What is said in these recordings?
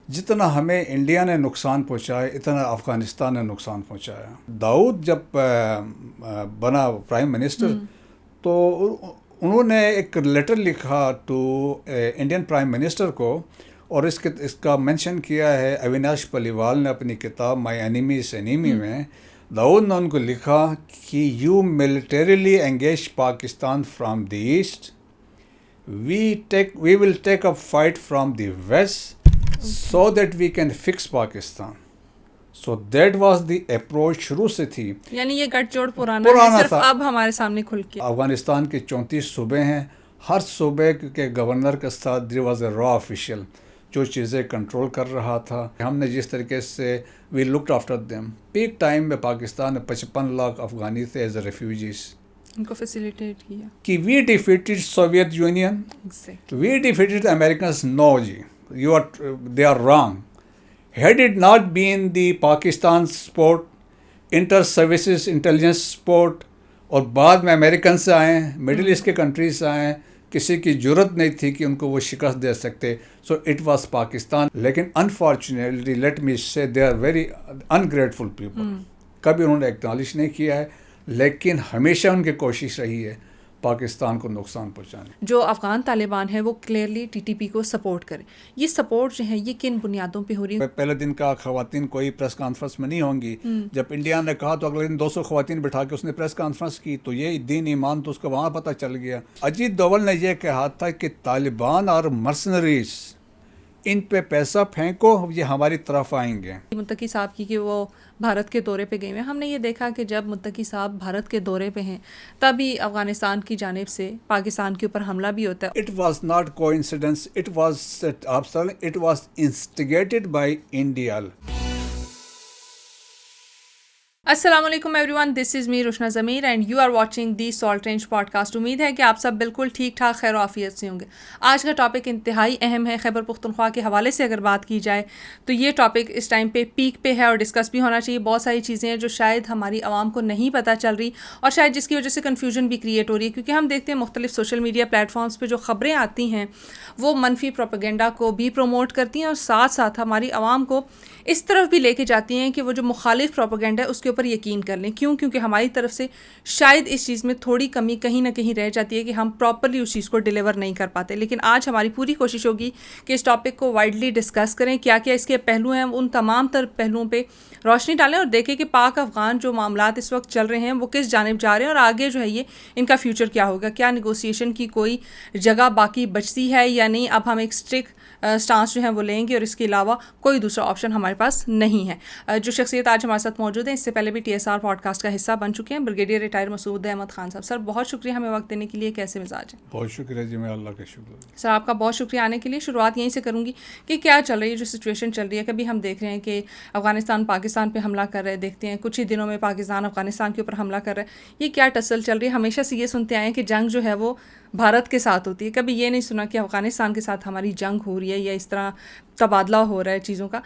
جتنا ہمیں انڈیا نے نقصان پہنچایا اتنا افغانستان نے نقصان پہنچایا. داؤد جب بنا پرائم منسٹر تو انہوں نے ایک لیٹر لکھا ٹو انڈین پرائم منسٹر کو، اور اس کا مینشن کیا ہے اویناش پالیوال نے اپنی کتاب مائی اینیمیز اینیمی میں. داؤد نے ان کو لکھا کہ you militarily engage Pakistan from the east, we will take up fight from the west so that we can fix Pakistan. So that was the approach شروع سے تھی. یعنی یہ گٹھ جوڑ پرانا ہے، صرف اب ہمارے سامنے کھل کے. افغانستان کے 34 صوبے ہیں، ہر صوبے کے گورنر کے ساتھ there was a raw official جو چیزیں کنٹرول کر رہا تھا. ہم نے جس طریقے سے we looked after them. Pack time میں پاکستان میں 55 لاکھ افغانی تھے ایز اے ریفیوجیز. ان کو فیسیلیٹیٹ کیا کہ we defeated Soviet Union, we defeated the Americans. No G, they are wrong. Had it not been the Pakistan support, inter services intelligence support، اور بعد میں American سے آئیں، مڈل ایسٹ کے countries سے آئیں، کسی کی جرت نہیں تھی کہ ان کو وہ شکست دے سکتے. So it was Pakistan. لیکن unfortunately let me say they are very ungrateful people. کبھی انہوں نے ایکنالج نہیں کیا ہے، لیکن ہمیشہ ان کی کوشش رہی ہے پاکستان کو نقصان پہنچانے. جو افغان طالبان ہے وہ کلیئرلی ٹی ٹی پی کو سپورٹ کرے. یہ سپورٹ جو ہے یہ کن بنیادوں پہ ہو رہی ہے؟ پہلے دن کا خواتین کوئی پریس کانفرنس میں نہیں ہوں گی. جب انڈیا نے کہا تو اگلے دن 200 خواتین بٹھا کے اس نے پریس کانفرنس کی. تو یہ دین ایمان تو اس کو وہاں پتہ چل گیا. اجیت دوول نے یہ کہا تھا کہ طالبان اور مرسنریز ان پہ پیسہ پھینکو، یہ ہماری طرف آئیں گے. متقی صاحب کی کہ وہ بھارت کے دورے پہ گئے ہوئے. ہم نے یہ دیکھا کہ جب متقی صاحب بھارت کے دورے پہ ہیں تبھی افغانستان کی جانب سے پاکستان کے اوپر حملہ بھی ہوتا ہے. It was not coincidence, it was instigated by India. السلام علیکم every one, this is me Roshna Zamir and you are watching the Salt Range podcast. امید ہے کہ آپ سب بالکل ٹھیک ٹھاک خیر و عافیت سے ہوں گے. آج کا ٹاپک انتہائی اہم ہے. خیبر پختونخوا کے حوالے سے اگر بات کی جائے تو یہ ٹاپک اس ٹائم پہ پیک پہ ہے اور ڈسکس بھی ہونا چاہیے. بہت ساری چیزیں ہیں جو شاید ہماری عوام کو نہیں پتہ چل رہی اور شاید جس کی وجہ سے کنفیوژن بھی کریٹ ہو رہی ہے، کیونکہ ہم دیکھتے ہیں مختلف سوشل میڈیا پلیٹ فارمز پہ جو خبریں آتی ہیں وہ منفی پروپیگنڈا کو بھی پروموٹ کرتی ہیں اور ساتھ ساتھ ہماری عوام کو اس طرف بھی لے کے جاتی ہیں کہ وہ جو مخالف پروپیگنڈا ہے اس کے اوپر یقین کر لیں. کیوں؟ کیونکہ ہماری طرف سے شاید اس چیز میں تھوڑی کمی کہیں نہ کہیں رہ جاتی ہے کہ ہم پراپرلی اس چیز کو ڈیلیور نہیں کر پاتے. لیکن آج ہماری پوری کوشش ہوگی کہ اس ٹاپک کو وائڈلی ڈسکس کریں، کیا کیا اس کے پہلو ہیں، ان تمام تر پہلوؤں پہ روشنی ڈالیں اور دیکھیں کہ پاک افغان جو معاملات اس وقت چل رہے ہیں وہ کس جانب جا رہے ہیں اور آگے جو ہے یہ ان کا فیوچر کیا ہوگا. کیا نیگوسیشن کی کوئی جگہ باقی بچتی ہے یا نہیں؟ اب ہم ایک اسٹرکٹ سٹانس جو ہیں وہ لیں گے اور اس کے علاوہ کوئی دوسرا آپشن ہمارے پاس نہیں ہے. جو شخصیت آج ہمارے ساتھ موجود ہیں، اس سے پہلے بھی T S R podcast کا حصہ بن چکے ہیں، بریگیڈیئر ریٹائر مسعود احمد خان صاحب. سر بہت شکریہ ہمیں وقت دینے کے لیے. کیسے مزاج ہے؟ بہت شکریہ جی، میں اللہ کا شکر. سر آپ کا بہت شکریہ آنے کے لیے. شروعات یہیں سے کروں گی کہ کیا چل رہی ہے جو سچویشن چل رہی ہے. کبھی ہم دیکھ رہے ہیں کہ افغانستان پاکستان پہ حملہ کر رہے ہیں، دیکھتے ہیں کچھ ہی دنوں میں پاکستان افغانستان کے اوپر حملہ کر رہا ہے. یہ کیا ٹسل چل رہی ہے؟ ہمیشہ سے یہ سنتے آئے ہیں کہ جنگ جو ہے وہ بھارت کے ساتھ ہوتی ہے. کبھی یہ نہیں سنا کہ افغانستان کے ساتھ ہماری جنگ ہو رہی ہے یا اس طرح تبادلہ ہو رہا ہے چیزوں کا.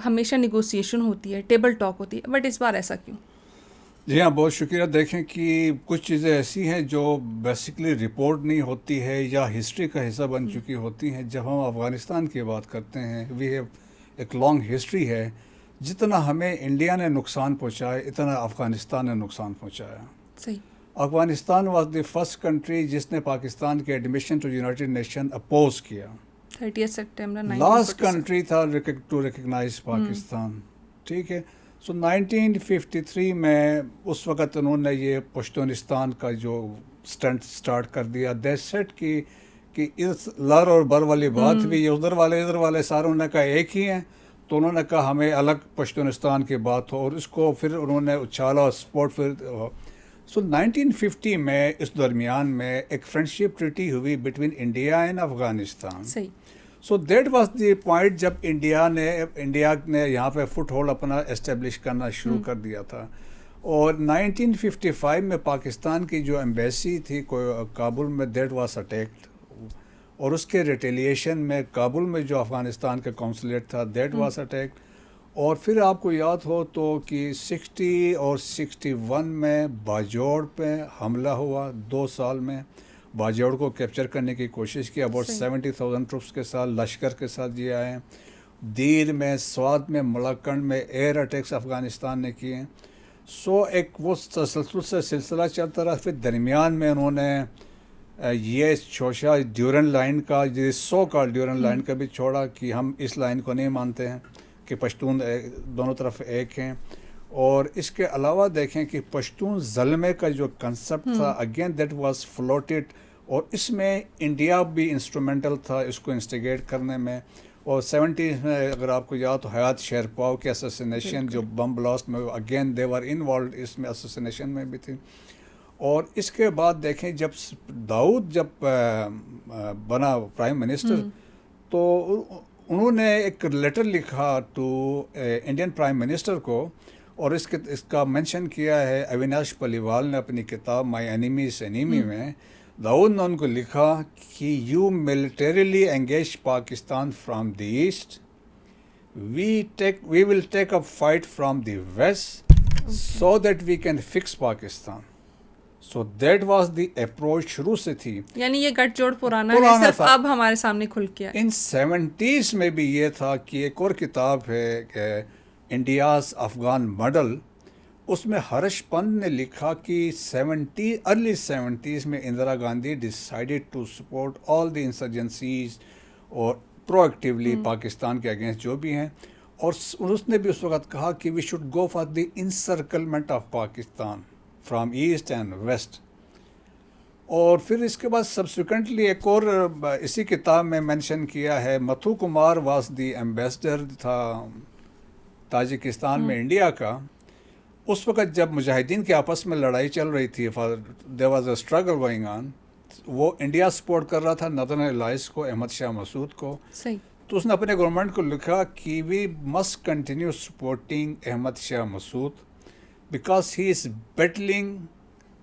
ہمیشہ نیگوسیشن ہوتی ہے، ٹیبل ٹاک ہوتی ہے، بٹ اس بار ایسا کیوں؟ جی ہاں، بہت شکریہ. دیکھیں کہ کچھ چیزیں ایسی ہیں جو بیسیکلی رپورٹ نہیں ہوتی ہے یا ہسٹری کا حصہ بن چکی ہوتی ہیں. جب ہم افغانستان کی بات کرتے ہیں، وی ہیو ایک لانگ ہسٹری ہے. جتنا ہمیں انڈیا نے نقصان پہنچایا اتنا افغانستان نے نقصان پہنچایا. صحیح. Afghanistan was the first country جس نے پاکستان کے admission to United Nation oppose کیا. 30 سپٹمبر لاسٹ کنٹری تھا ٹو ریکگنائز پاکستان. ٹھیک ہے. سو 1953 میں اس وقت انہوں نے یہ پشتونستان کا جو اسٹنٹ سٹارٹ کر دیا. دے سیٹ کہ اس لر اور بر والی بات بھی، یہ ادھر والے سارے انہوں نے کہا ایک ہی ہیں. تو انہوں نے کہا ہمیں الگ پشتونستان کی بات ہو، اور اس کو پھر انہوں نے اچھالا اور سپورٹ پھر. سو 1950 میں اس درمیان میں ایک فرینڈشپ ٹریٹی ہوئی بٹوین انڈیا اینڈ افغانستان. صحیح. سو دیٹ واز دی پوائنٹ جب انڈیا نے یہاں پہ فٹ ہولڈ اپنا اسٹیبلش کرنا شروع کر دیا تھا. اور 1955 میں پاکستان کی جو ایمبیسی تھی کابل میں، دیٹ واز اٹیکڈ. اور اس کے ریٹیلیشن میں کابل میں جو افغانستان کا کونسلیٹ تھا، دیٹ واز اٹیکڈ. اور پھر آپ کو یاد ہو تو کہ 60 اور 61 میں باجوڑ پہ حملہ ہوا. 2 سال میں باجوڑ کو کیپچر کرنے کی کوشش کی. اباؤٹ 70,000 ٹروپس کے ساتھ، لشکر کے ساتھ یہ آئے. دیر میں، سوات میں، ملکنڈ میں ایئر اٹیکس افغانستان نے کیے. سو ایک وہ تسلسل سے سلسلہ چلتا رہا. پھر درمیان میں انہوں نے یہ چھوڑا ڈیورن لائن کا، یہ سو کال ڈیورن لائن کا بھی چھوڑا کہ ہم اس لائن کو نہیں مانتے ہیں کہ پشتون دونوں طرف ایک ہیں. اور اس کے علاوہ دیکھیں کہ پشتون زلمے کا جو کنسپٹ تھا اگین دیٹ واز فلوٹیڈ، اور اس میں انڈیا بھی انسٹرومنٹل تھا اس کو انسٹیگیٹ کرنے میں. اور 70s میں اگر آپ کو یاد تو حیات شیرپاؤ کے اسسینیشن جو بم بلاسٹ میں اگین دے ور انوالوڈ اس میں اسسینیشن میں بھی تھی. اور اس کے بعد دیکھیں جب داؤد جب بنا پرائم منسٹر تو انہوں نے ایک لیٹر لکھا ٹو انڈین پرائم منسٹر کو، اور اس کا مینشن کیا ہے اویناش پالیوال نے اپنی کتاب مائی اینیمیز اینیمی میں. داؤد نے ان کو لکھا کہ you militarily engage Pakistan from the east, we will take up fight from the west so that we can fix Pakistan. So that was the approach شروع سے تھی. یعنی یہ گٹھ جوڑ پرانا ہے، صرف اب ہمارے سامنے کھل کے ان 70s میں بھی یہ تھا کہ ایک اور کتاب ہے کہ انڈیاز افغان ماڈل، اس میں ہرش پنت نے لکھا کہ ارلی 70s میں Indira Gandhi decided to support all the insurgencies اور پرو ایکٹیولی پاکستان کے اگینسٹ جو بھی ہیں. اور اس نے بھی اس وقت کہا کہ we should go for the encirclement of Pakistan from east and west. اور پھر اس کے بعد سبسیکوینٹلی ایک اور اسی کتاب میں مینشن کیا ہے، Muthu Kumar was the ambassador تھا تاجکستان میں انڈیا کا. اس وقت جب مجاہدین کے آپس میں لڑائی چل رہی تھی، دیر was a struggle going on, وہ انڈیا سپورٹ کر رہا تھا نادرن الائنس کو، احمد شاہ مسعود کو. صحیح. تو اس نے اپنے گورنمنٹ کو لکھا کہ we must continue supporting Ahmad Shah Massoud because he is battling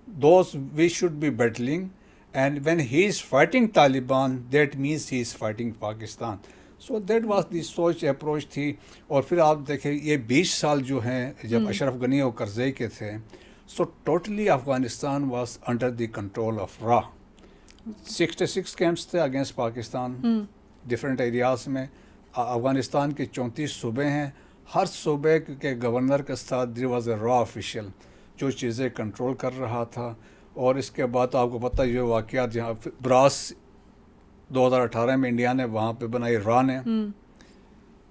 those we should be battling, and when he is fighting Taliban that means he is fighting Pakistan. So that was the سوچ اپروچ تھی. اور پھر آپ دیکھیں یہ 20 سال جو ہیں جب اشرف غنی اور کرزئی کے تھے، so totally Afghanistan was under the control of را. 66 کیمپس تھے اگینسٹ پاکستان ڈفرینٹ ایریاز میں. افغانستان کے 34 صوبے ہیں، ہر صوبے کے گورنر کے ساتھ دیر واز اے را آفیشیل جو چیزیں کنٹرول کر رہا تھا. اور اس کے بعد آپ کو پتہ یہ واقعات جہاں براس 2018 میں انڈیا نے وہاں پہ بنائی، را نے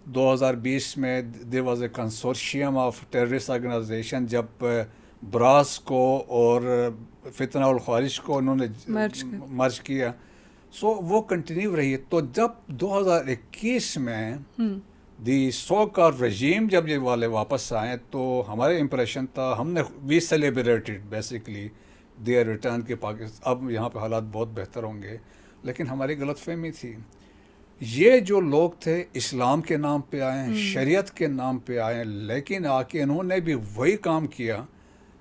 2020 میں there was a consortium of terrorist organisation جب براس کو اور فتنہ الخوارج کو انہوں نے مرج کیا. سو وہ کنٹینیو رہی ہے. تو جب 2021 میں دی سو کال رجیم جب یہ والے واپس آئے تو ہمارے امپریشن تھا، ہم نے وی سیلیبریٹڈ بیسیکلی دیئر ریٹرن کے پاکستان، اب یہاں پہ حالات بہت بہتر ہوں گے. لیکن ہماری غلط فہمی تھی. یہ جو لوگ تھے اسلام کے نام پہ آئے ہیں، شریعت کے نام پہ آئے ہیں، لیکن آ کے انہوں نے بھی وہی کام کیا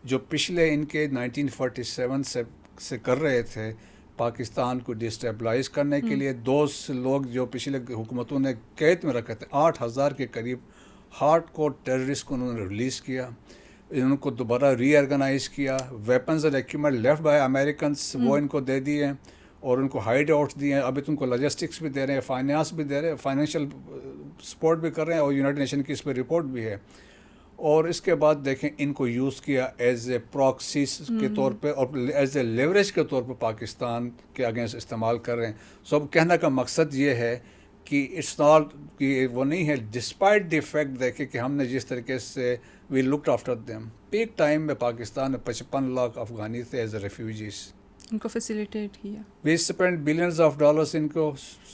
جو پچھلے ان کے 1947 سے کر رہے تھے، پاکستان کو ڈسٹیبلائز کرنے کے لیے. دوست لوگ جو پچھلے حکومتوں نے قید میں رکھے تھے، 8,000 کے قریب ہارڈ کور ٹیررسٹ کو انہوں نے ریلیز کیا، ان کو دوبارہ ری آرگنائز کیا. Weapons and equipment left by Americans وہ ان کو دے دیے اور ان کو ہائیڈ آؤٹس دیے ہیں. ابھی تم کو لاجسٹکس بھی دے رہے ہیں، فائنانس بھی دے رہے ہیں، فائنینشیل سپورٹ بھی کر رہے ہیں، اور یونائٹڈ نیشن کی اس پہ رپورٹ بھی ہے. اور اس کے بعد دیکھیں ان کو یوز کیا ایز اے پراکسیز کے طور پہ اور ایز اے لیوریج کے طور پہ پاکستان کے اگینسٹ استعمال کر رہے ہیں. سو اب کہنے کا مقصد یہ ہے کہ اٹس ناٹ کہ وہ نہیں ہے، ڈسپائٹ دی فیکٹ دیکھیں کہ ہم نے جس طریقے سے we looked after them. Peak time میں پاکستان میں 55 لاکھ افغانی تھے ایز اے ریفیوجیز. ان کو فیسیلیٹیٹ کیا. We spend billions of dollars ان کو،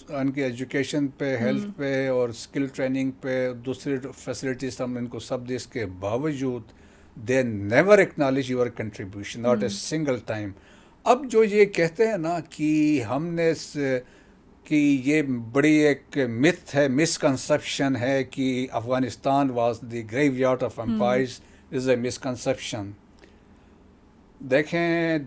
ان کی ایجوکیشن پہ، ہیلتھ پہ اور اسکل ٹریننگ پہ، دوسری فیسلٹیز ہم نے ان کو سب دی. اس کے باوجود they never acknowledge your contribution not a single time. اب جو یہ کہتے ہیں نا کہ ہم نے کہ یہ بڑی ایک متھ ہے، مسکنسیپشن ہے کہ Afghanistan was the graveyard of empires, is a misconception. دیکھیں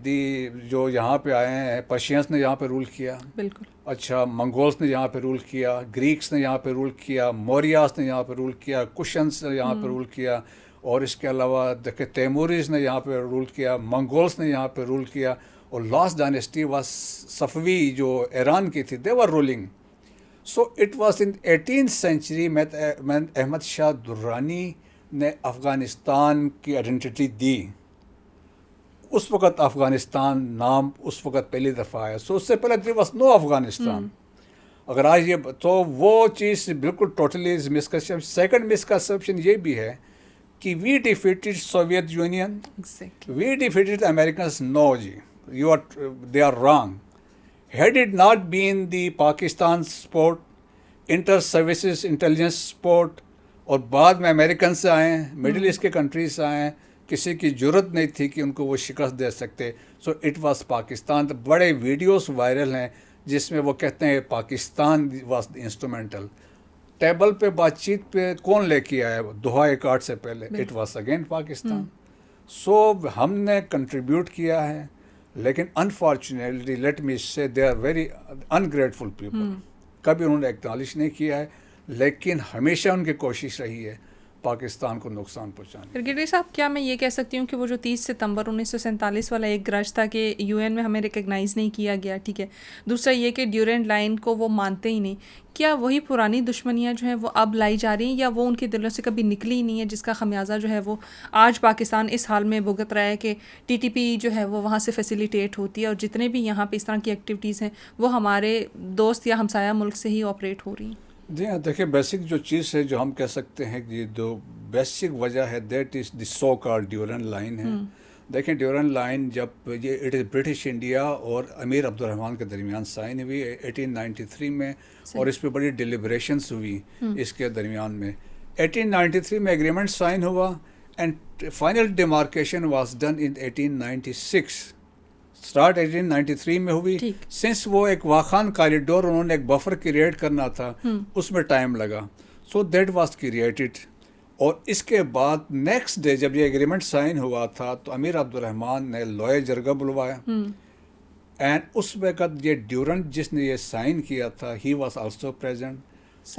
جو یہاں پہ آئے ہیں، پرشینس نے یہاں پہ رول کیا، بالکل. اچھا منگولس نے یہاں پہ رول کیا، گریکس نے یہاں پہ رول کیا، موریاس نے یہاں پہ رول کیا، کشنس نے یہاں پہ رول کیا، اور اس کے علاوہ دیکھیں تیموریز نے یہاں پہ رول کیا، منگولس نے یہاں پہ رول کیا. اور لاسٹ ڈائنیسٹی واز صفوی جو ایران کی تھی، they were ruling. So it was in 18th century میں احمد شاہ درانی نے افغانستان کی آئیڈینٹی دی. اس وقت افغانستان نام اس وقت پہلی دفعہ آیا. سو اس سے پہلے دیر واز نو افغانستان. اگر آج یہ تو وہ چیز بالکل ٹوٹلی مسکنسیپشن. سیکنڈ مسکنسیپشن یہ بھی ہے کہ we defeated Soviet Union, we defeated Americans. No جی, you are they are wrong. Had it not been the Pakistan support, inter-services intelligence support, اور بعد میں امریکن سے آئے ہیں, مڈل ایسٹ کے کنٹریز سے آئے ہیں, کسی کی جرت نہیں تھی کہ ان کو وہ شکست دے سکتے. So it was Pakistan. بڑے ویڈیوز وائرل ہیں جس میں وہ کہتے ہیں پاکستان واز انسٹرومنٹل. ٹیبل پہ بات چیت پہ کون لے کے آیا دوحہ ایکارڈ سے پہلے؟ It was again Pakistan. So ہم نے کنٹریبیوٹ کیا ہے, لیکن unfortunately let me say they are very ungrateful people. کبھی انہوں نے ایکنالج نہیں کیا ہے, لیکن ہمیشہ ان کی کوشش رہی ہے پاکستان کو نقصان پہنچانے. گریڈی صاحب, کیا میں یہ کہہ سکتی ہوں کہ وہ جو 30 ستمبر 1947 والا ایک گرج تھا کہ یو این میں ہمیں ریکگنائز نہیں کیا گیا, ٹھیک ہے, دوسرا یہ کہ ڈیورینڈ لائن کو وہ مانتے ہی نہیں, کیا وہی پرانی دشمنیاں جو ہیں وہ اب لائی جا رہی ہیں, یا وہ ان کے دلوں سے کبھی نکلی ہی نہیں ہے, جس کا خمیازہ جو ہے وہ آج پاکستان اس حال میں بھگت رہا ہے کہ ٹی ٹی پی جو ہے وہ وہاں سے فیسیلیٹیٹ ہوتی ہے, اور جتنے بھی یہاں پہ اس طرح کی ایکٹیویٹیز ہیں وہ ہمارے دوست یا ہمسایہ ملک سے ہی آپریٹ ہو رہی ہیں؟ جی ہاں, دیکھیں بیسک جو چیز ہے جو ہم کہہ سکتے ہیں کہ جو بیسک وجہ ہے that is the so call ڈیورینڈ line ہے. دیکھیں ڈیورینڈ لائن جب یہ اٹ از برٹش انڈیا اور امیر عبد الرحمن کے درمیان سائن ہوئی 1893 میں, اور اس پہ بڑی ڈیلیبریشنس ہوئی اس کے درمیان میں. 1893 میں ایگریمنٹ سائن ہوا and final demarcation was done in 1896. Start 1893 میں ہوئی. سنس وہ ایک واخان کاریڈور انہوں نے ایک بفر کریٹ کرنا تھا, اس میں ٹائم لگا. سو دیٹ واز کریٹڈ. اور اس کے بعد نیکسٹ ڈے جب یہ ایگریمنٹ سائن ہوا تھا تو امیر عبد الرحمن نے لوئے جرگہ بلوایا, اینڈ اس وقت یہ ڈیورنٹ جس نے یہ سائن کیا تھا ہی واز آلسو پریزنٹ,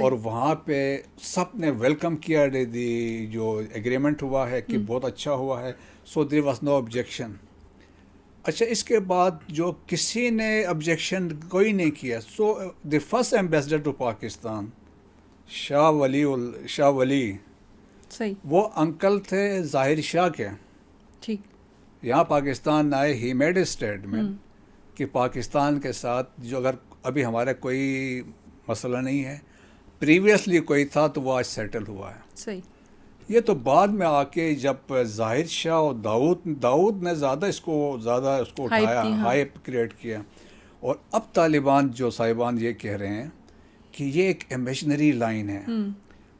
اور وہاں پہ سب نے ویلکم کیا دی جو ایگریمنٹ ہوا ہے کہ بہت اچھا ہوا ہے. سو دیر واز نو آبجیکشن. اچھا, اس کے بعد جو کسی نے آبجیکشن کوئی نہیں کیا. So the first ambassador to Pakistan Shah Wali, صحیح, وہ انکل تھے ظاہر شاہ کے. ٹھیک, یہاں پاکستان آئے, ہی میڈ اے اسٹیٹمنٹ کہ پاکستان کے ساتھ جو اگر ابھی ہمارا کوئی مسئلہ نہیں ہے, پریویسلی کوئی تھا تو وہ آج سیٹل ہوا ہے. صحیح. یہ تو بعد میں آ کے جب ظاہر شاہ اور داؤد نے زیادہ اس کو اٹھایا, ہائپ کریٹ کیا. اور اب طالبان جو صاحبان یہ کہہ رہے ہیں کہ یہ ایک امیجنری لائن ہے.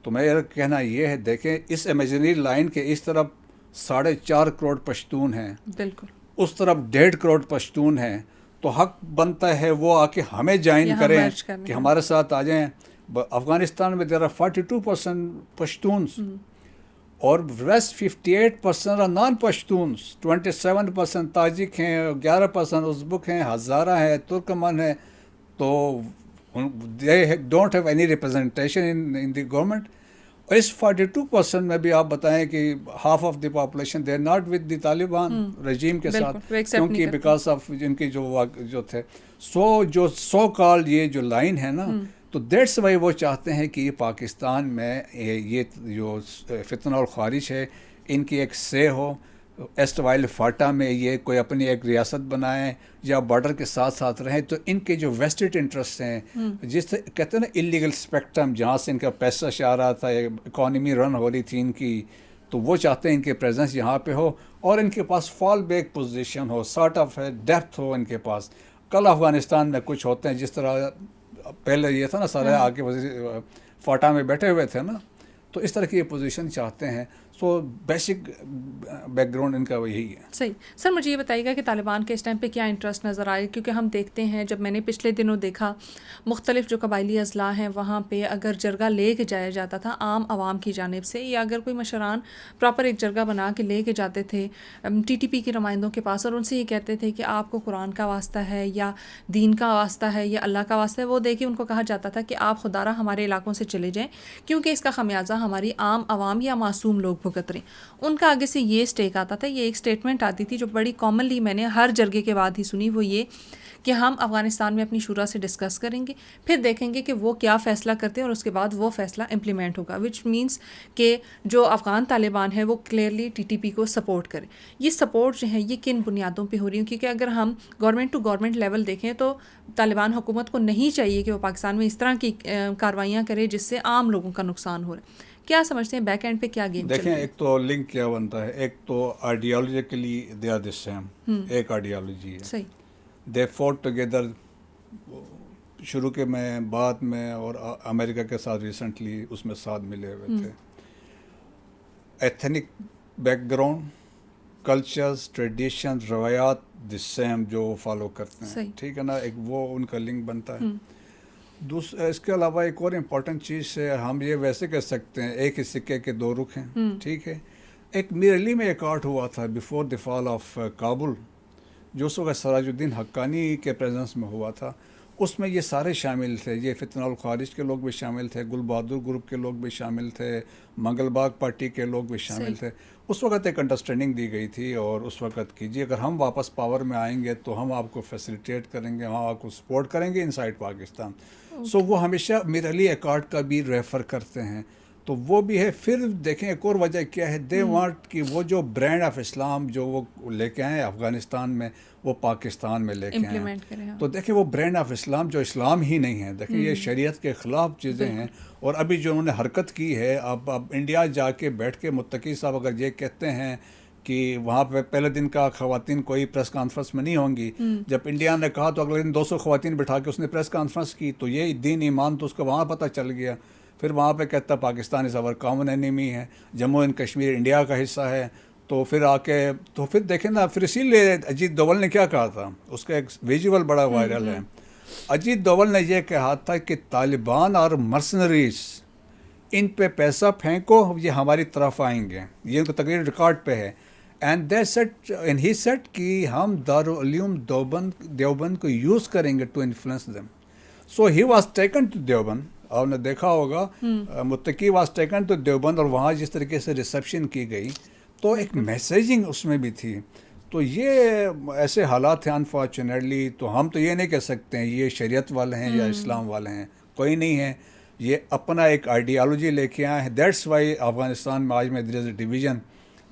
تو میرا کہنا یہ ہے, دیکھیں اس امیجنری لائن کے اس طرف 4.5 کروڑ پشتون ہیں, بالکل, اس طرف 1.5 کروڑ پشتون ہیں. تو حق بنتا ہے وہ آ کے ہمیں جوائن کریں کہ ہمارے ساتھ آ جائیں. افغانستان میں دیر آر 42% پشتونس, اور ریسٹ 58% are نان پشتونس. 27% تاجک ہیں, 11% ازبک ہیں, ہزارہ ہیں, ترکمن ہیں. تو they don't have any representation in the government. اور اس 42% میں بھی آپ بتائیں کہ half of the population they are not with the Taliban رجیم کے ساتھ, کیونکہ بیکاز آف ان کی جو تھے. جو سو کال یہ جو لائن ہے نا, تو دیٹس وائی وہ چاہتے ہیں کہ یہ پاکستان میں یہ جو فتنہ اور خارج ہے ان کی ایک سے ہو. ایسٹ وائل فاٹا میں یہ کوئی اپنی ایک ریاست بنائیں یا بارڈر کے ساتھ ساتھ رہیں. تو ان کے جو ویسٹڈ انٹرسٹ ہیں, جس سے کہتے ہیں نا اللیگل اسپیکٹرم, جہاں سے ان کا پیسہ آ رہا تھا, اکانومی رن ہو رہی تھی ان کی, تو وہ چاہتے ہیں ان کے پریزنس یہاں پہ ہو اور ان کے پاس فال بیک پوزیشن ہو, سارٹ آف ڈیپتھ ہو ان کے پاس. کل افغانستان میں کچھ ہوتے ہیں جس طرح پہلے یہ تھا نا, سارے آگے فاٹا میں بیٹھے ہوئے تھے نا, تو اس طرح کی یہ پوزیشن چاہتے ہیں. سو بیسک بیک گراؤنڈ ان کا یہی ہے. صحیح. سر مجھے یہ بتائیے گا کہ طالبان کے اس ٹائم پہ کیا انٹرسٹ نظر آئے, کیونکہ ہم دیکھتے ہیں, جب میں نے پچھلے دنوں دیکھا مختلف جو قبائلی اضلاع ہیں وہاں پہ اگر جرگہ لے کے جایا جاتا تھا عام عوام کی جانب سے, یا اگر کوئی مشران پراپر ایک جرگہ بنا کے لے کے جاتے تھے ٹی ٹی پی کے نمائندوں کے پاس, اور ان سے یہ کہتے تھے کہ آپ کو قرآن کا واسطہ ہے یا دین کا واسطہ ہے یا اللہ کا واسطہ ہے, وہ دے کے ان کو کہا جاتا تھا کہ آپ خدا را ہمارے علاقوں سے چلے جائیں, کیونکہ اس کا خمیازہ ہماری عام عوام یا معصوم لوگ بھگت رہے ہیں. ان کا آگے سے یہ اسٹیک آتا تھا, یہ ایک اسٹیٹمنٹ آتی تھی جو بڑی کامنلی میں نے ہر جرگے کے بعد ہی سنی, وہ یہ کہ ہم افغانستان میں اپنی شورا سے ڈسکس کریں گے, پھر دیکھیں گے کہ وہ کیا فیصلہ کرتے ہیں اور اس کے بعد وہ فیصلہ امپلیمنٹ ہوگا, وچ مینس کہ جو افغان طالبان ہے وہ کلیئرلی ٹی ٹی پی کو سپورٹ کرے. یہ سپورٹ جو ہے یہ کن بنیادوں پہ ہو رہی ہے, کیونکہ اگر ہم گورنمنٹ ٹو گورنمنٹ لیول دیکھیں تو طالبان حکومت کو نہیں چاہیے کہ وہ پاکستان میں اس طرح کی کارروائیاں کرے جس سے عام لوگوں کا نقصان ہو رہا ہے. کیا سمجھتے ہیں بیک اینڈ پہ کیا گیم چل رہا ہے؟ دیکھیں ایک تو لنک کیا بنتا ہے, ایک تو ideologically they are the same, ایک آئیڈیالوجی ہے, صحیح, دے فوٹ ٹوگیدر شروع کے میں بعد میں, اور امریکہ کے ساتھ ریسنٹلی اس میں ساتھ ملے ہوئے تھے. Ethnic back ground, cultures, tradition, روایات دی سیم جو وہ فالو کرتے ہیں, ٹھیک ہے نا, ایک وہ ان کا لنک بنتا ہے. اس کے علاوہ ایک اور امپورٹنٹ چیز ہے, ہم یہ ویسے کہہ سکتے ہیں ایک ہی سکے کے دو رخ ہیں, ٹھیک ہے. ایک میر علی میں ایک آرٹ ہوا تھا before the fall of Kabul, جو اس وقت سراج الدین حقانی کے پریزنس میں ہوا تھا. اس میں یہ سارے شامل تھے, یہ فتنہ الخوارج کے لوگ بھی شامل تھے, گل بہادر گروپ کے لوگ بھی شامل تھے, منگل باغ پارٹی کے لوگ بھی شامل تھے. اس وقت ایک انڈرسٹینڈنگ دی گئی تھی, اور اس وقت کیجیے اگر ہم واپس پاور میں آئیں گے تو ہم آپ کو فیسیلیٹیٹ کریں گے, ہم آپ کو سپورٹ کریں گے ان سائڈ پاکستان. سو وہ ہمیشہ میر علی ایکارڈ کا بھی ریفر کرتے ہیں, تو وہ بھی ہے. پھر دیکھیں ایک اور وجہ کیا ہے, دے وانٹ کہ وہ جو برانڈ آف اسلام جو وہ لے کے آئے افغانستان میں وہ پاکستان میں لے کے آئیں. تو دیکھیں وہ برانڈ آف اسلام جو اسلام ہی نہیں ہے, دیکھیں یہ شریعت کے خلاف چیزیں ہیں. اور ابھی جو انہوں نے حرکت کی ہے, اب انڈیا جا کے بیٹھ کے متقی صاحب اگر یہ کہتے ہیں کہ وہاں پہ پہلے دن کا خواتین کوئی پریس کانفرنس میں نہیں ہوں گی, جب انڈیا نے کہا تو اگلے دن 200 خواتین بٹھا کے اس نے پریس کانفرنس کی, تو یہ دین ایمان تو اس کو وہاں پتہ چل گیا. پھر وہاں پہ کہتا پاکستان از اور کامن اینیمی ہے, جموں اینڈ کشمیر انڈیا کا حصہ ہے. تو پھر آ کے تو پھر دیکھیں نا, پھر اسی لیے اجیت دوول نے کیا کہا تھا, اس کا ایک ویژول بڑا وائرل ہے. اجیت دوول نے یہ کہا تھا کہ طالبان اور مرسنریز ان پہ پیسہ پھینکو, یہ ہماری طرف آئیں گے. یہ ان کو تقریر ریکارڈ پہ ہے. And they said and he said کہ ہم دارالعلوم دیوبند کو یوز کریں گے to influence them. So he was taken to Deoband, آپ نے دیکھا ہوگا متقی واز ٹیکن ٹو دیوبند, اور وہاں جس طریقے سے ریسیپشن کی گئی تو ایک میسیجنگ اس میں بھی تھی. تو یہ ایسے حالات ہیں انفارچونیٹلی. تو ہم تو یہ نہیں کہہ سکتے ہیں یہ شریعت والے ہیں یا اسلام والے ہیں, کوئی نہیں ہے. یہ اپنا ایک آئیڈیالوجی لے کے آئے ہیں. دیٹس وائی افغانستان میں آج میں دیر از اے ڈویژن.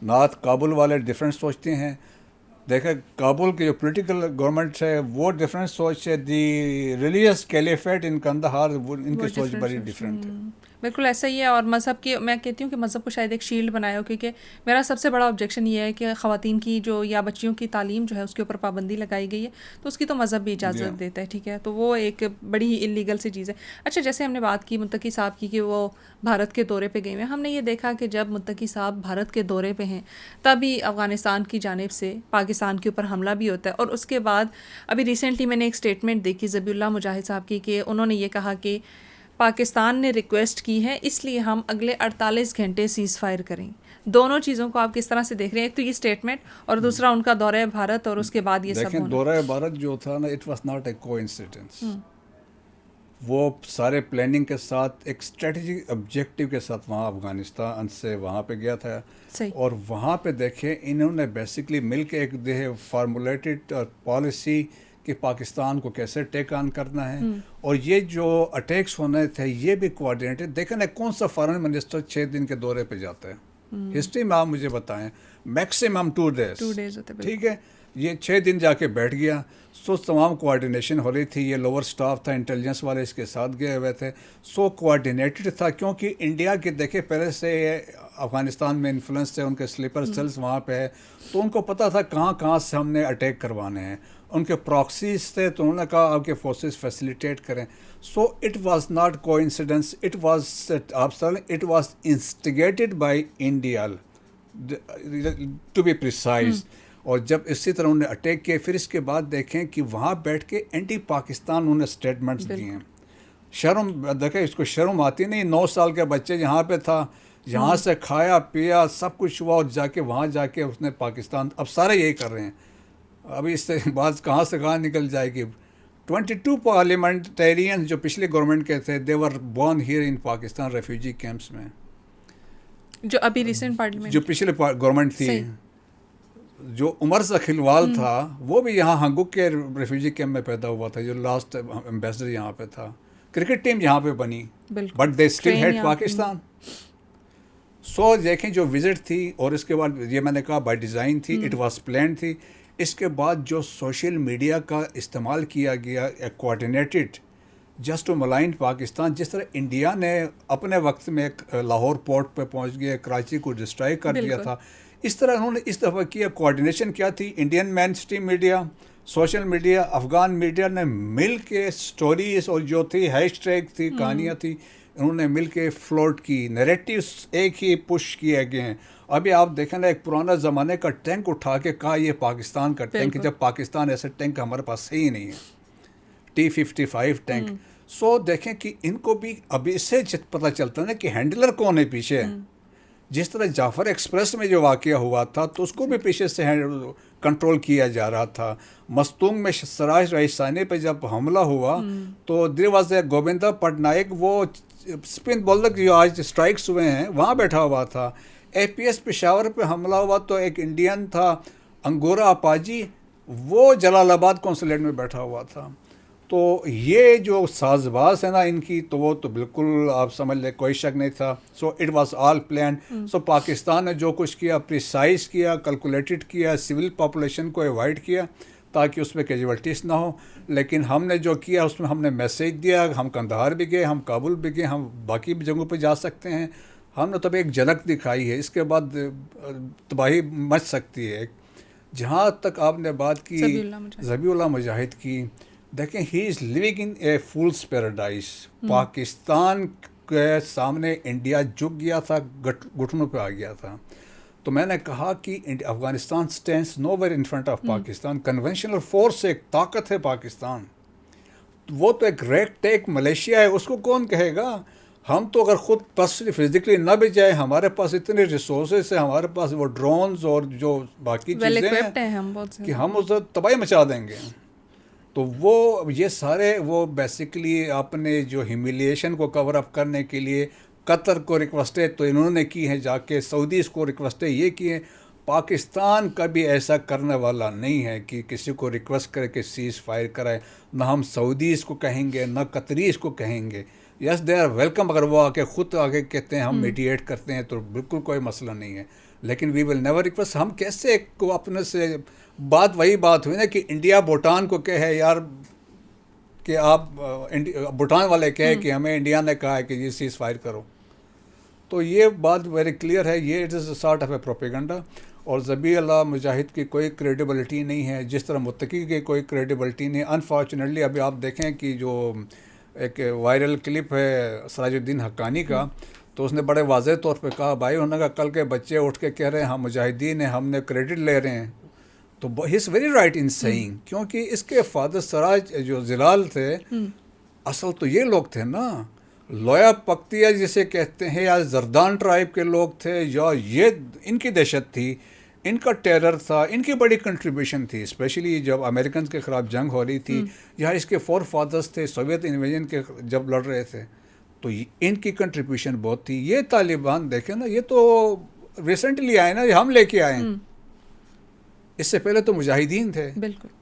نارتھ کابل والے ڈفرینٹ سوچتے ہیں, دیکھیں کابل کی جو پولیٹیکل گورنمنٹ ہے وہ ڈفرینٹ سوچ ہے. دی ریلیجیس کیلیفیٹ ان کندہار, ان کی سوچ بڑی ڈفرینٹ ہے. بالکل ایسا ہی ہے. اور مذہب کی میں کہتی ہوں کہ مذہب کو شاید ایک شیلڈ بنایا ہو, کیونکہ میرا سب سے بڑا آبجیکشن یہ ہے کہ خواتین کی جو یا بچیوں کی تعلیم جو ہے اس کے اوپر پابندی لگائی گئی ہے, تو اس کی تو مذہب بھی اجازت دیتا ہے, ٹھیک ہے. تو وہ ایک بڑی ہی انلیگل سی چیز ہے. اچھا, جیسے ہم نے بات کی متقی صاحب کی کہ وہ بھارت کے دورے پہ گئے ہوئے ہیں, ہم نے یہ دیکھا کہ جب متقی صاحب بھارت کے دورے پہ ہیں تبھی افغانستان کی جانب سے پاکستان کے اوپر حملہ بھی ہوتا ہے. اور اس کے بعد ابھی ریسنٹلی میں نے ایک اسٹیٹمنٹ دیکھی ذبیح اللہ مجاہد صاحب کی, کہ انہوں نے یہ کہا کہ پاکستان نے ریکویسٹ کی ہے اس لیے ہم اگلے 48 گھنٹے سیز فائر کریں. دونوں چیزوں کو آپ کس طرح سے دیکھ رہے ہیں, ایک تو یہ اسٹیٹمنٹ اور دوسرا ان کا دورہ بھارت اور اس کے بعد یہ سب ہونا. دیکھیں دورہ بھارت جو تھا نا, اٹ واز ناٹ اے کو انسیڈنس. وہ سارے پلاننگ کے ساتھ ایک اسٹریٹجک آبجیکٹیو کے ساتھ وہاں افغانستان سے وہاں پہ گیا تھا. اور وہاں پہ دیکھیں انہوں نے بیسکلی مل کے ایک دے فارمولیٹڈ پالیسی کہ پاکستان کو کیسے ٹیک آن کرنا ہے. اور یہ جو اٹیکس ہونے تھے یہ بھی کوآرڈینیٹڈ. دیکھیں نا کون سا فارن منسٹر 6 دن کے دورے پہ جاتا ہے ہسٹری میں, آپ مجھے بتائیں. میکسیمم 2 days, ٹھیک ہے. یہ 6 دن جا کے بیٹھ گیا. سو تمام کوآرڈینیشن ہو رہی تھی. یہ لوور سٹاف تھا, انٹیلیجنس والے اس کے ساتھ گئے ہوئے تھے. سو کوآرڈینیٹڈ تھا, کیونکہ انڈیا کے دیکھے پہلے سے افغانستان میں انفلوئنس ہے, ان کے سلیپر سیلز وہاں پہ ہے, تو ان کو پتہ تھا کہاں کہاں سے ہم نے اٹیک کروانے ہیں. ان کے پراکسیز تھے, تو انہوں نے کہا آپ کے فورسز فیسیلیٹیٹ کریں. So it was not coincidence, it was instigated by India to be precise. اور جب اسی طرح انہوں نے اٹیک کیے, پھر اس کے بعد دیکھیں کہ وہاں بیٹھ کے اینٹی پاکستان انہوں نے اسٹیٹمنٹس دیے ہیں. شرم, دیکھیں اس کو شرم آتی نہیں. 9 سال کے بچے یہاں پہ تھا, یہاں سے کھایا پیا سب کچھ ہوا, اور جا کے وہاں جا کے اس نے پاکستان, اب سارے یہی کر رہے ہیں. ابھی اس سے بات کہاں سے کہاں نکل جائے گی. 22 پارلیمنٹیرینز جو پچھلے گورنمنٹ کے تھے, they were born here in Pakistan refugee camps میں. جو ابھی ریسنٹ پارلیمنٹ جو پچھلے گورنمنٹ تھی, جو عمر سخیلوال تھا وہ بھی یہاں ہنگوک کے ریفیوجی کیمپ میں پیدا ہوا تھا, جو لاسٹ ایمبیسڈر یہاں پہ تھا. کرکٹ ٹیم یہاں پہ بنی, but they still hate Pakistan. So دیکھیں جو وزٹ تھی, اور اس کے بعد یہ میں نے کہا بائی ڈیزائن تھی, اٹ واز پلان تھی. اس کے بعد جو سوشل میڈیا کا استعمال کیا گیا کوآرڈینیٹڈ جسٹ ٹو ملائن پاکستان, جس طرح انڈیا نے اپنے وقت میں لاہور پورٹ پہ پہنچ گیا, کراچی کو ڈسٹرائے کر دیا تھا, اس طرح انہوں نے اس دفعہ کیا. کوآرڈینیشن کیا تھی؟ Indian mainstream media, social media, Afghan media نے مل کے سٹوریز اور جو تھی ہیش ٹیگ تھی, کہانیاں تھیں, انہوں نے مل کے فلوٹ کی. نیریٹیوز ایک ہی پش کیے گئے ہیں. ابھی آپ دیکھیں نا, ایک پرانا زمانے کا ٹینک اٹھا کے کہا یہ پاکستان کا ٹینک, جب پاکستان ایسا ٹینک ہمارے پاس ہی نہیں ہے, T-55 ٹینک. سو دیکھیں کہ ان کو بھی ابھی اس سے پتہ چلتا ہے نا کہ ہینڈلر کون ہے پیچھے. جس طرح جعفر ایکسپریس میں جو واقعہ ہوا تھا تو اس کو بھی پیچھے سے کنٹرول کیا جا رہا تھا. مستونگ میں سراج رئیسانی پہ جب حملہ ہوا تو دیر واز اے گووندا پٹنائک, وہ اسپن بولر جو آج اسٹرائکس ہوئے ہیں وہاں بیٹھا ہوا تھا. APS پشاور پہ حملہ ہوا تو ایک انڈین تھا انگورا اپاجی, وہ جلال آباد کونسلیٹ میں بیٹھا ہوا تھا. تو یہ جو ساز باز ہے نا ان کی, تو وہ تو بالکل آپ سمجھ لیں کوئی شک نہیں تھا. So it was all planned. So Pakistan نے جو کچھ کیا, پریسائز کیا, کیلکولیٹڈ کیا, سول پاپولیشن کو ایوائڈ کیا تاکہ اس میں کیجویلٹیز نہ ہو. لیکن ہم نے جو کیا اس میں ہم نے میسیج دیا, ہم قندھار بھی گئے, ہم کابل بھی گئے, ہم باقی بھی جگہوں پہ جا سکتے ہیں. ہم نے تب ایک جھلک دکھائی ہے, اس کے بعد تباہی مچ سکتی ہے. جہاں تک آپ نے بات کی ذبیح اللہ مجاہد کی, دیکھیں he is living in a fool's paradise. Pakistan کے سامنے انڈیا جھک گیا تھا, گھٹنوں پہ آ گیا تھا. تو میں نے کہا کہ Afghanistan stands nowhere in front of Pakistan. Conventional force ایک طاقت ہے پاکستان, وہ تو ایک ریک ٹیک ملیشیا ہے, اس کو کون کہے گا. ہم تو اگر خود پرسنلی فزیکلی نہ بھی جائیں, ہمارے پاس اتنے ریسورسز ہیں, ہمارے پاس وہ ڈرونز اور جو باقی چیزیں ہیں کہ ہم اس تباہی مچا دیں گے. تو وہ یہ سارے وہ بیسیکلی اپنے جو ہیومیلیشن کو کور اپ کرنے کے لیے قطر کو ریکویسٹیں تو انہوں نے کی ہیں, جا کے سعودیز کو ریکویسٹیں یہ کی ہیں. پاکستان کبھی ایسا کرنے والا نہیں ہے کہ کسی کو ریکویسٹ کرے کہ سیز فائر کرائے. نہ ہم سعودیز کو کہیں گے, نہ قطریز کو کہیں گے. یس دے آر ویلکم, اگر وہ آ کے خود آگے کہتے ہیں ہم میڈییٹ کرتے ہیں تو بالکل کوئی مسئلہ نہیں ہے. لیکن وی ول نیور ریکویسٹ. ہم کیسے کو اپنے سے بات وہی بات ہوئی نا کہ انڈیا بھوٹان کو کہے یار کہ آپ بھوٹان والے کہے کہ ہمیں انڈیا نے کہا ہے کہ یہ سیز فائر کرو. تو یہ بات ویری کلیئر ہے, یہ it is a sort of a propaganda. اور ذبیح اللہ مجاہد کی کوئی کریڈیبلٹی نہیں ہے, جس طرح متقی کی کوئی کریڈیبلٹی نہیں. انفارچونیٹلی ابھی آپ دیکھیں کہ جو ایک وائرل کلپ ہے سراج الدین حقانی کا, تو اس نے بڑے واضح طور پہ کہا, بھائی انہوں نے کہا کل کے بچے اٹھ کے کہہ رہے ہیں ہم مجاہدین ہیں, ہم نے کریڈٹ لے رہے ہیں. تو he is very right in seeing, کیونکہ اس کے فادر سراج جو زلال تھے اصل تو یہ لوگ تھے نا, لویا پختیا جسے کہتے ہیں, یا زردان ٹرائب کے لوگ تھے, یا یہ ان کی دہشت تھی, ان کا ٹیرر تھا, ان کی بڑی کنٹریبیوشن تھی. اسپیشلی جب امریکنز کے خلاف جنگ ہو رہی تھی, یا اس کے فور فادرز تھے سوویت انویژن کے جب لڑ رہے تھے, تو ان کی کنٹریبیوشن بہت تھی. یہ طالبان دیکھیں نا, یہ تو ریسنٹلی آئے نا, ہم لے کے آئے ہیں. اس سے پہلے تو مجاہدین تھے.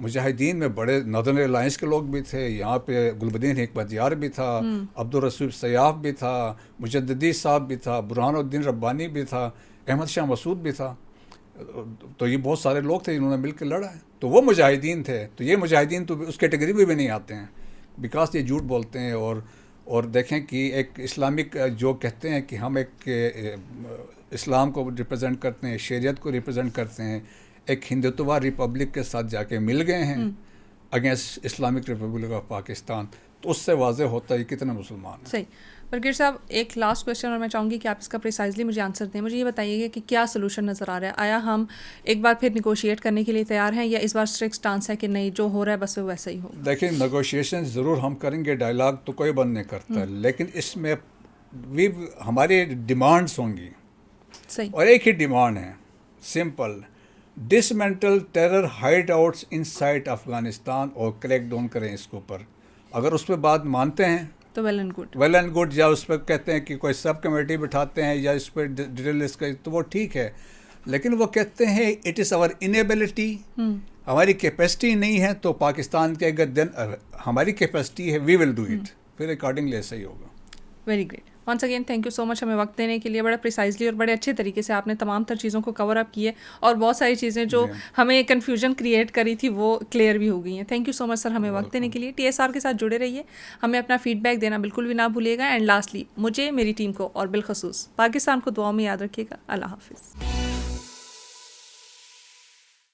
مجاہدین میں بڑے نادرن الائنس کے لوگ بھی تھے, یہاں پہ گلبدین حکمت یار بھی تھا, عبدالرسول سیاف بھی تھا, مجددی صاحب بھی تھا, برہان الدین ربانی بھی تھا, احمد شاہ مسعود بھی تھا. تو یہ بہت سارے لوگ تھے جنہوں نے مل کے لڑا ہے, تو وہ مجاہدین تھے. تو یہ مجاہدین تو اس کیٹیگری میں بھی نہیں آتے ہیں, بیکاز یہ جھوٹ بولتے ہیں. اور دیکھیں کہ ایک اسلامک جو کہتے ہیں کہ ہم ایک اسلام کو ریپرزینٹ کرتے ہیں, شریعت کو ریپرزینٹ کرتے ہیں, ایک ہندوتوا ریپبلک کے ساتھ جا کے مل گئے ہیں against Islamic republic of Pakistan. تو اس سے واضح ہوتا ہے کتنے مسلمان ہیں. صحیح. برگر صاحب ایک لاسٹ کویشچن, اور میں چاہوں گی کہ آپ اس کا پریسائزلی مجھے آنسر دیں. مجھے یہ بتائیے گا کہ کیا سولوشن نظر آ رہا ہے. آیا ہم ایک بار پھر نیگوشیٹ کرنے کے لیے تیار ہیں, یا اس بار اسٹرکٹ اسٹانس ہے کہ نہیں جو ہو رہا ہے بس وہ ویسا ہی ہو؟ دیکھیں نیگوشیشن ضرور ہم کریں گے, ڈائلاگ تو کوئی بند نہیں کرتا, لیکن اس میں ہماری ڈیمانڈس ہوں گی. صحیح. اور ایک ہی ڈیمانڈ ہے simple, dismantle terror hideouts inside Afghanistan, اور کریک ڈاؤن کریں اس کے اوپر. اگر اس پہ بات مانتے ہیں تو well and good. Well and good. یا اس پہ کہتے ہیں کہ کوئی سب کمیٹی بٹھاتے ہیں یا اس پہ ڈیٹیل اس کا تو وہ ٹھیک ہے, لیکن وہ کہتے ہیں اٹ از آور انیبلٹی, ہماری کیپیسٹی نہیں ہے. تو پاکستان کے اگر دن ہماری کیپیسٹی ہے وی ول ڈو اٹ, پھر اکارڈنگلی ایسا ہی ہوگا. Very great. Once again thank you so much ہمیں وقت دینے کے لیے. بڑا پریسائزلی اور بڑے اچھے طریقے سے آپ نے تمام تر چیزوں کو کور اپ کیے, اور بہت ساری چیزیں جو ہمیں کنفیوژن کریٹ کری تھی وہ کلیئر بھی ہو گئی ہیں. تھینک یو سو مچ سر ہمیں وقت دینے کے لیے. TSR کے ساتھ جڑے رہیے, ہمیں اپنا فیڈ بیک دینا بالکل بھی نہ بھولیے گا. اینڈ لاسٹلی مجھے, میری ٹیم کو اور بالخصوص پاکستان کو دعاؤں میں یاد رکھیے گا. اللہ حافظ.